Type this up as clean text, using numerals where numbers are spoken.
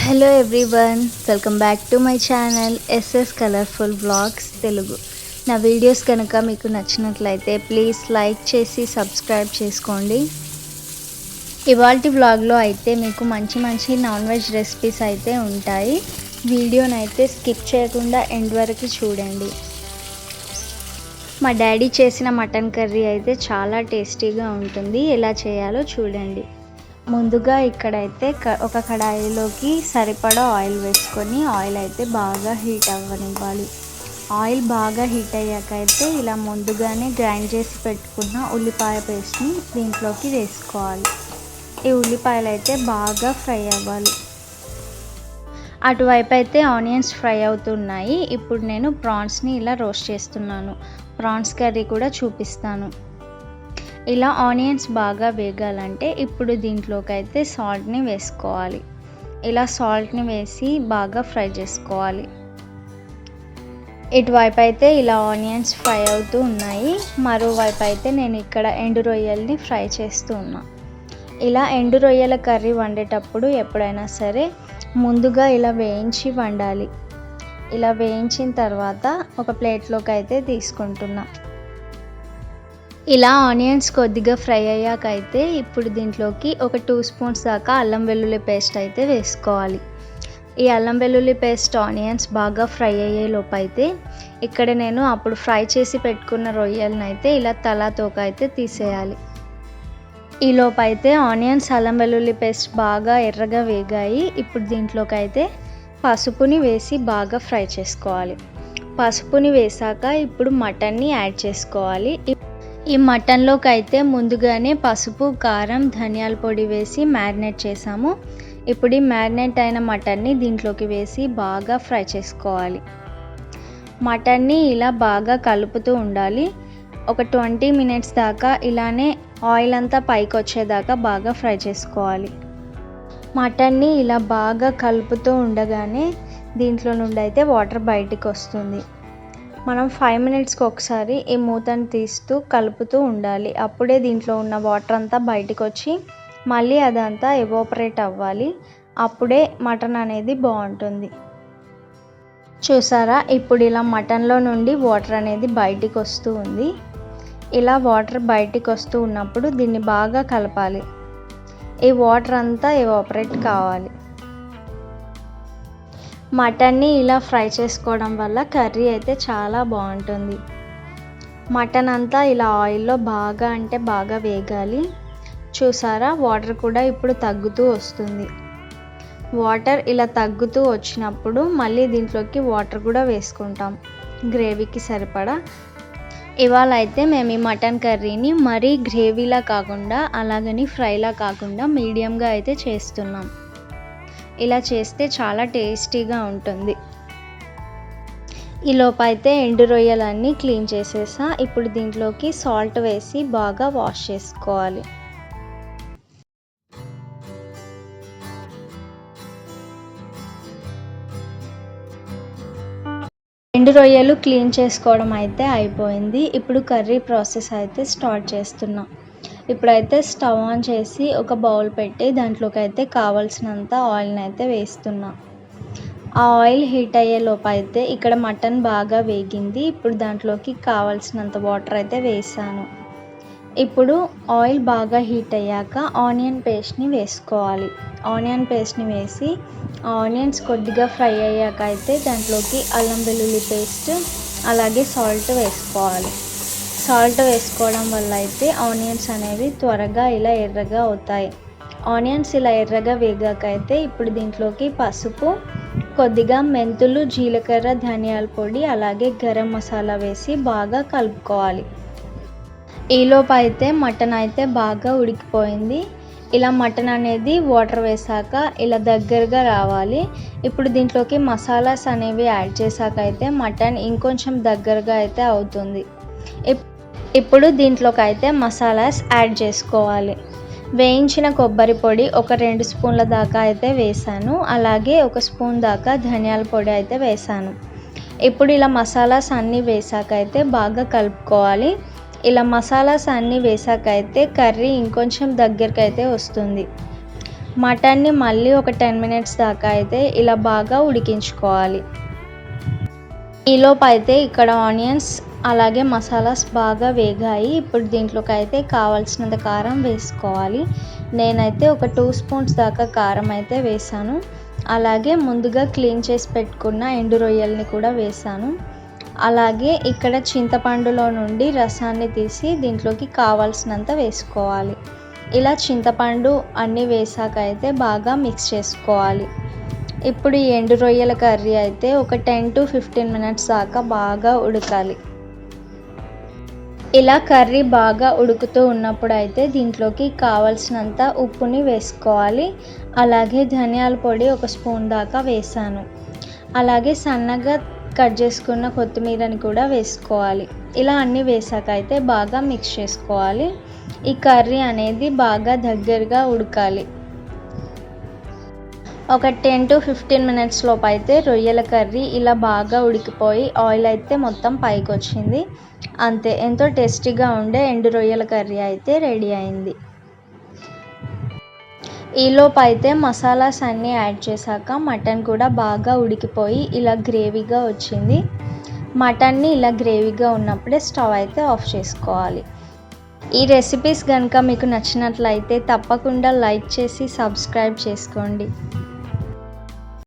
Hello everyone, welcome back to my channel SS colourful vlogs Telugu. నా videos కనుక మీకు నచ్చినట్లయితే ప్లీజ్ లైక్ చేసి సబ్స్క్రైబ్ చేసుకోండి. ఇవాల్టి వ్లాగ్లో అయితే మీకు మంచి నాన్ వెజ్ రెసిపీస్ అయితే ఉంటాయి. వీడియోనైతే స్కిప్ చేయకుండా ఎండ్ వరకు చూడండి. మా డాడీ చేసిన మటన్ కర్రీ అయితే చాలా టేస్టీగా ఉంటుంది. ఎలా చేయాలో చూడండి. ముందుగా ఇక్కడైతే ఒక కడాయిలోకి సరిపడా ఆయిల్ వేసుకొని ఆయిల్ అయితే బాగా హీట్ అవ్వనివ్వాలి. ఆయిల్ బాగా హీట్ అయ్యాక అయితే ఇలా ముందుగానే గ్రైండ్ చేసి పెట్టుకున్న ఉల్లిపాయ పేస్ట్ని దీంట్లోకి వేసుకోవాలి. ఈ ఉల్లిపాయలు అయితే బాగా ఫ్రై అవ్వాలి. అటువైపు అయితే ఆనియన్స్ ఫ్రై అవుతున్నాయి. ఇప్పుడు నేను ప్రాన్స్ని ఇలా రోస్ట్ చేస్తున్నాను. ప్రాన్స్ కర్రీ కూడా చూపిస్తాను. ఇలా ఆనియన్స్ బాగా వేగాలంటే ఇప్పుడు దీంట్లోకి అయితే సాల్ట్ని వేసుకోవాలి. ఇలా సాల్ట్ని వేసి బాగా ఫ్రై చేసుకోవాలి. ఇటువైపు అయితే ఇలా ఆనియన్స్ ఫ్రై అవుతూ ఉన్నాయి. మరోవైపు అయితే నేను ఇక్కడ ఎండు రొయ్యల్ని ఫ్రై చేస్తూ ఉన్నా. ఇలా ఎండు రొయ్యల కర్రీ వండేటప్పుడు ఎప్పుడైనా సరే ముందుగా ఇలా వేయించి వండాలి. ఇలా వేయించిన తర్వాత ఒక ప్లేట్లోకి అయితే తీసుకుంటున్నా. ఇలా ఆనియన్స్ కొద్దిగా ఫ్రై అయ్యాక అయితే ఇప్పుడు దీంట్లోకి ఒక 2 స్పూన్స్ దాకా అల్లం వెల్లుల్లి పేస్ట్ అయితే వేసుకోవాలి. ఈ అల్లం వెల్లుల్లి పేస్ట్ ఆనియన్స్ బాగా ఫ్రై అయ్యే లోపు అయితే ఇక్కడ నేను అప్పుడు ఫ్రై చేసి పెట్టుకున్న రొయ్యలను అయితే ఇలా తోక అయితే తీసేయాలి. ఈ లోపు అయితే ఆనియన్స్ అల్లం వెల్లుల్లి పేస్ట్ బాగా ఎర్రగా వేగాయి. ఇప్పుడు దీంట్లోకి అయితే పసుపుని వేసి బాగా ఫ్రై చేసుకోవాలి. పసుపుని వేసాక ఇప్పుడు మటన్ని యాడ్ చేసుకోవాలి. ఈ మటన్లోకి అయితే ముందుగానే పసుపు, కారం, ధనియాల పొడి వేసి మ్యారినేట్ చేసాము. ఇప్పుడు ఈ మ్యారినేట్ అయిన మటన్ని దీంట్లోకి వేసి బాగా ఫ్రై చేసుకోవాలి. మటన్ని ఇలా బాగా కలుపుతూ ఉండాలి. ఒక 20 మినిట్స్ దాకా ఇలానే ఆయిల్ అంతా పైకి వచ్చేదాకా బాగా ఫ్రై చేసుకోవాలి. మటన్ని ఇలా బాగా కలుపుతూ ఉండగానే దీంట్లో నుండి అయితే వాటర్ బయటికి వస్తుంది. మనం 5 మినిట్స్కి ఒకసారి ఈ మూతను తీస్తూ కలుపుతూ ఉండాలి. అప్పుడే దీంట్లో ఉన్న వాటర్ అంతా బయటకు వచ్చి మళ్ళీ అదంతా ఎవాపరేట్ అవ్వాలి. అప్పుడే మటన్ అనేది బాగుంటుంది. చూసారా, ఇప్పుడు ఇలా మటన్లో నుండి వాటర్ అనేది బయటికి వస్తూ ఉంది. ఇలా వాటర్ బయటికి వస్తూ ఉన్నప్పుడు దీన్ని బాగా కలపాలి. ఈ వాటర్ అంతా ఎవాపరేట్ కావాలి. మటన్ని ఇలా ఫ్రై చేసుకోవడం వల్ల కర్రీ అయితే చాలా బాగుంటుంది. మటన్ అంతా ఇలా ఆయిల్లో బాగా వేగాలి. చూసారా, వాటర్ కూడా ఇప్పుడు తగ్గుతూ వస్తుంది. వాటర్ ఇలా తగ్గుతూ వచ్చినప్పుడు మళ్ళీ దీంట్లోకి వాటర్ కూడా వేసుకుంటాం గ్రేవీకి సరిపడా. ఇవాళ అయితే మేము ఈ మటన్ కర్రీని మరీ గ్రేవీలా కాకుండా అలాగని ఫ్రైలా కాకుండా మీడియంగా అయితే చేస్తున్నాం. ఇలా చేస్తే చాలా టేస్టీగా ఉంటుంది. ఈ లోపు అయితే ఎండు రొయ్యలన్నీ క్లీన్ చేసేసా. ఇప్పుడు దీంట్లోకి సాల్ట్ వేసి బాగా వాష్ చేసుకోవాలి. ఎండు రొయ్యలు క్లీన్ చేసుకోవడం అయితే అయిపోయింది. ఇప్పుడు కర్రీ ప్రాసెస్ అయితే స్టార్ట్ చేస్తున్నా. ఇప్పుడైతే స్టవ్ ఆన్ చేసి ఒక బౌల్ పెట్టి దాంట్లోకి అయితే కావాల్సినంత ఆయిల్ని అయితే వేస్తున్నా. ఆ ఆయిల్ హీట్ అయ్యే లోపు అయితే ఇక్కడ మటన్ బాగా వేగింది. ఇప్పుడు దాంట్లోకి కావాల్సినంత వాటర్ అయితే వేసాను. ఇప్పుడు ఆయిల్ బాగా హీట్ అయ్యాక ఆనియన్ పేస్ట్ని వేసుకోవాలి. ఆనియన్ పేస్ట్ని వేసి ఆనియన్స్ కొద్దిగా ఫ్రై అయ్యాక అయితే దాంట్లోకి అల్లం వెల్లుల్లి పేస్ట్ అలాగే సాల్ట్ వేసుకోవాలి. సాల్ట్ వేసుకోవడం వల్ల అయితే ఆనియన్స్ అనేవి త్వరగా ఇలా ఎర్రగా అవుతాయి. ఆనియన్స్ ఇలా ఎర్రగా వేగాక అయితే ఇప్పుడు దీంట్లోకి పసుపు, కొద్దిగా మెంతులు, జీలకర్ర, ధనియాల పొడి అలాగే గరం మసాలా వేసి బాగా కలుపుకోవాలి. ఈలోపు అయితే మటన్ అయితే బాగా ఉడికిపోయింది. ఇలా మటన్ అనేది వాటర్ వేసాక ఇలా దగ్గరగా రావాలి. ఇప్పుడు దీంట్లోకి మసాలాస్ అనేవి యాడ్ చేశాక అయితే మటన్ ఇంకొంచెం దగ్గరగా అయితే అవుతుంది. ఇప్పుడు దీంట్లోకి అయితే మసాలాస్ యాడ్ చేసుకోవాలి. వేయించిన కొబ్బరి పొడి ఒక 2 స్పూన్ల దాకా అయితే వేసాను. అలాగే 1 స్పూన్ దాకా ధనియాల పొడి అయితే వేసాను. ఇప్పుడు ఇలా మసాలాస్ అన్నీ వేసాక అయితే బాగా కలుపుకోవాలి. ఇలా మసాలాస్ అన్నీ వేసాక అయితే కర్రీ ఇంకొంచెం దగ్గరికి అయితే వస్తుంది. మటన్ని మళ్ళీ ఒక 10 మినిట్స్ దాకా అయితే ఇలా బాగా ఉడికించుకోవాలి. ఈలోపు అయితే ఇక్కడ ఆనియన్స్ అలాగే మసాలాస్ బాగా వేగాయి. ఇప్పుడు దీంట్లోకి అయితే కావాల్సినంత కారం వేసుకోవాలి. నేనైతే ఒక 2 స్పూన్స్ దాకా కారం అయితే వేసాను. అలాగే ముందుగా క్లీన్ చేసి పెట్టుకున్న ఎండు రొయ్యల్ని కూడా వేసాను. అలాగే ఇక్కడ చింతపండులో నుండి రసాన్ని తీసి దీంట్లోకి కావాల్సినంత వేసుకోవాలి. ఇలా చింతపండు అన్నీ వేసాక అయితే బాగా మిక్స్ చేసుకోవాలి. ఇప్పుడు ఈ ఎండు రొయ్యల కర్రీ అయితే ఒక 10 to 15 మినిట్స్ దాకా బాగా ఉడకాలి. ఇలా కర్రీ బాగా ఉడుకుతూ ఉన్నప్పుడు అయితే దీంట్లోకి కావాల్సినంత ఉప్పుని వేసుకోవాలి. అలాగే ధనియాల పొడి ఒక స్పూన్ దాకా వేసాను. అలాగే సన్నగా కట్ చేసుకున్న కొత్తిమీరని కూడా వేసుకోవాలి. ఇలా అన్నీ వేసాక అయితే బాగా మిక్స్ చేసుకోవాలి. ఈ కర్రీ అనేది బాగా దగ్గరగా ఉడకాలి. ఒక 10 to 15 మినిట్స్ లోపు అయితే రొయ్యల కర్రీ ఇలా బాగా ఉడికిపోయి ఆయిల్ అయితే మొత్తం పైకి వచ్చింది. అంతే, ఎంతో టేస్టీగా ఉండే ఎండు రొయ్యల కర్రీ అయితే రెడీ అయింది. ఈలోపు అయితే మసాలాస్ అన్నీ యాడ్ చేశాక మటన్ కూడా బాగా ఉడికిపోయి ఇలా గ్రేవీగా వచ్చింది. మటన్ని ఇలా గ్రేవీగా ఉన్నప్పుడే స్టవ్ అయితే ఆఫ్ చేసుకోవాలి. ఈ రెసిపీస్ కనుక మీకు నచ్చినట్లయితే తప్పకుండా లైక్ చేసి సబ్స్క్రైబ్ చేసుకోండి.